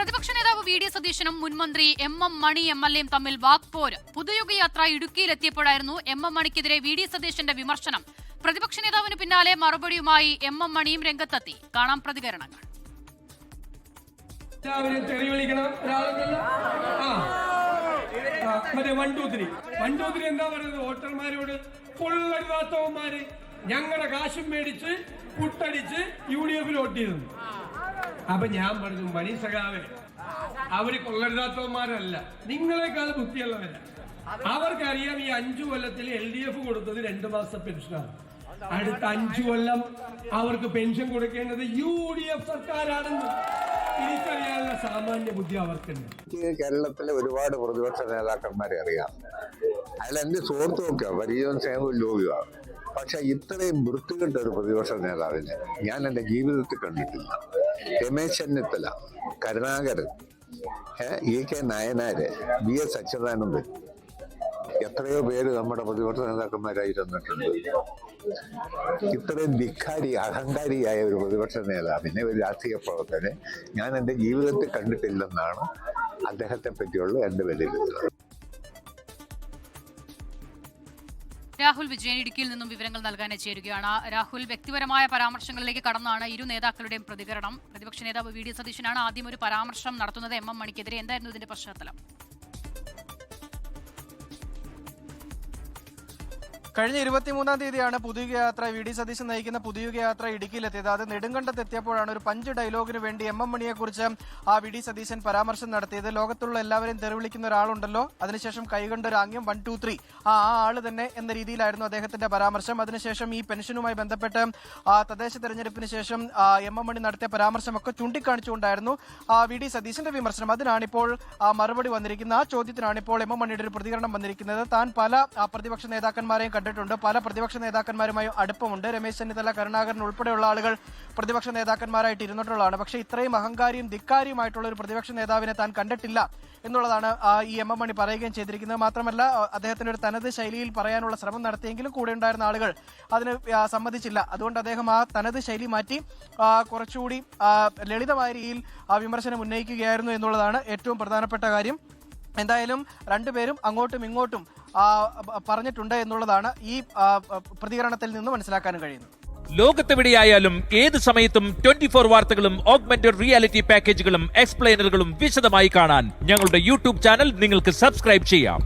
പ്രതിപക്ഷ നേതാവ് V D സതീശനും മുൻമന്ത്രി എം എം മണി MLA തമ്മിൽ വാക്പോര്. പുതുയുഗയാത്ര ഇടുക്കിയിലെത്തിയപ്പോഴായിരുന്നു എം എം മണിക്കെതിരെ വി ഡി സതീശന്റെ വിമർശനം. പ്രതിപക്ഷ നേതാവിന് പിന്നാലെ മറുപടിയുമായി എം എം മണിയും രംഗത്തെത്തി. കാണാം പ്രതികരണങ്ങൾ. എന്താ പറയുന്നത്? വോട്ടർമാരോട് കൊള്ളരുതാത്തവന്മാര് ഞങ്ങളുടെ കാശും മേടിച്ച് പുട്ടടിച്ച് UDF വോട്ട് ചെയ്തു. അപ്പൊ ഞാൻ പറഞ്ഞു, മണി സഖാവേ, അവര് കൊള്ളരുതാത്തവന്മാരല്ല, നിങ്ങളെക്കാൾ ബുദ്ധിയുള്ളവരാ. അവർക്കറിയാം ഈ 5 കൊല്ലത്തിൽ LDF കൊടുത്തത് 2 മാസത്തെ പെൻഷനാണ്. അടുത്ത 5 കൊല്ലം അവർക്ക് പെൻഷൻ കൊടുക്കേണ്ടത് UDF സർക്കാരാണെന്ന് തിരിച്ചറിയാനുള്ള സാമാന്യ ബുദ്ധി അവർക്കുണ്ട്. കേരളത്തിലെ ഒരുപാട് പ്രതിപക്ഷ നേതാക്കന്മാരെ അറിയാം. അതിൽ എന്റെ സുഹൃത്തുമൊക്കെ പരിചയം സ്നേഹവും ലോകിയാണ്. പക്ഷെ ഇത്രയും വൃത്തികെട്ട ഒരു പ്രതിപക്ഷ നേതാവിനെ ഞാൻ എന്റെ ജീവിതത്തിൽ കണ്ടിട്ടില്ല. രമേശ് ചെന്നിത്തല, കരുണാകരൻ, EK നായനാര്, VS അച്യുതാനന്ദൻ, എത്രയോ പേര് നമ്മുടെ പ്രതിപക്ഷ നേതാക്കന്മാരായി തന്നിട്ടുണ്ട്. ഇത്രയും അഹങ്കാരിയായ ഒരു പ്രതിപക്ഷ നേതാവിനെ, ഒരു രാഷ്ട്രീയ പ്രവർത്തകനെ ഞാൻ എന്റെ ജീവിതത്തിൽ കണ്ടിട്ടില്ലെന്നാണ് അദ്ദേഹത്തെ പറ്റിയുള്ള എന്റെ വിലയിരുത്തൽ. രാഹുൽ വിജയൻ ഇടുക്കിയിൽ നിന്നും വിവരങ്ങൾ നൽകാൻ ചേരുകയാണ്. രാഹുൽ, വ്യക്തിപരമായ പരാമർശങ്ങളിലേക്ക് കടന്നാണ് ഇരു നേതാക്കളുടെയും പ്രതികരണം. പ്രതിപക്ഷ നേതാവ് വി ഡി സതീശനാണ് ആദ്യം ഒരു പരാമർശം നടത്തുന്നത് എം എം മണിക്കെതിരെ. എന്തായിരുന്നു ഇതിന്റെ പശ്ചാത്തലം? കഴിഞ്ഞ 23-ാം തീയതിയാണ് പുതുയുഗയാത്ര വി ഡി സതീശൻ നയിക്കുന്ന പുതുയുഗയാത്ര ഇടുക്കിയിലെത്തിയത്. അത് നെടുങ്കണ്ടത്തെത്തിയപ്പോഴാണ് ഒരു പഞ്ച് ഡയലോഗിന് വേണ്ടി എം എം മണിയെക്കുറിച്ച് വി ഡി സതീശൻ പരാമർശം നടത്തിയത്. ലോകത്തുള്ള എല്ലാവരെയും തെറിവിളിക്കുന്ന ഒരാളുണ്ടല്ലോ, അതിനുശേഷം കൈകൊണ്ടൊരു ആംഗ്യം 1 2 3 ആ ആള് തന്നെ എന്ന രീതിയിലായിരുന്നു അദ്ദേഹത്തിന്റെ പരാമർശം. അതിനുശേഷം ഈ പെൻഷനുമായി ബന്ധപ്പെട്ട് തദ്ദേശ തെരഞ്ഞെടുപ്പിന് ശേഷം എം എം മണി നടത്തിയ പരാമർശമൊക്കെ ചൂണ്ടിക്കാണിച്ചുകൊണ്ടായിരുന്നു വി ഡി സതീശന്റെ വിമർശനം. അതിനാണിപ്പോൾ മറുപടി വന്നിരിക്കുന്നത്. ആ ചോദ്യത്തിനാണിപ്പോൾ എം എം മണിയുടെ ഒരു പ്രതികരണം വന്നിരിക്കുന്നത്. താൻ പല പ്രതിപക്ഷ നേതാക്കന്മാരെയും കണ്ടിട്ടുണ്ട്, പല പ്രതിപക്ഷ നേതാക്കന്മാരുമായും അടുപ്പമുണ്ട്. രമേശ് ചെന്നിത്തല, കരുണാകരൻ ഉൾപ്പെടെയുള്ള ആളുകൾ പ്രതിപക്ഷ നേതാക്കന്മാരായിട്ട് ഇരുന്നിട്ടുള്ളതാണ്. പക്ഷേ ഇത്രയും അഹങ്കാരിയും ധിക്കാരിയുമായിട്ടുള്ള ഒരു പ്രതിപക്ഷ നേതാവിനെ താൻ കണ്ടിട്ടില്ല എന്നുള്ളതാണ് ഈ എം എം മണി പറയുകയും ചെയ്തിരിക്കുന്നത്. മാത്രമല്ല, അദ്ദേഹത്തിന് ഒരു തനത് ശൈലിയിൽ പറയാനുള്ള ശ്രമം നടത്തിയെങ്കിലും കൂടെ ഉണ്ടായിരുന്ന ആളുകൾ അതിന് സമ്മതിച്ചില്ല. അതുകൊണ്ട് അദ്ദേഹം ആ തനത് ശൈലി മാറ്റി കുറച്ചുകൂടി ലളിതമായ രീതിയിൽ വിമർശനം ഉന്നയിക്കുകയായിരുന്നു എന്നുള്ളതാണ് ഏറ്റവും പ്രധാനപ്പെട്ട കാര്യം. എന്തായാലും രണ്ടുപേരും അങ്ങോട്ടും ഇങ്ങോട്ടും പറഞ്ഞിട്ടുണ്ട് എന്നുള്ളതാണ് ഈ പ്രതികരണത്തിൽ നിന്ന് മനസ്സിലാക്കാൻ കഴിയുന്നത്. ലോകത്തെവിടെയായാലും ഏത് സമയത്തും 24 വാർത്തകളും ഓഗ്മെന്റഡ് റിയാലിറ്റി പാക്കേജുകളും എക്സ്പ്ലെയിനറുകളും വിശദമായി കാണാൻ ഞങ്ങളുടെ YouTube ചാനൽ നിങ്ങൾക്ക് സബ്സ്ക്രൈബ് ചെയ്യാം.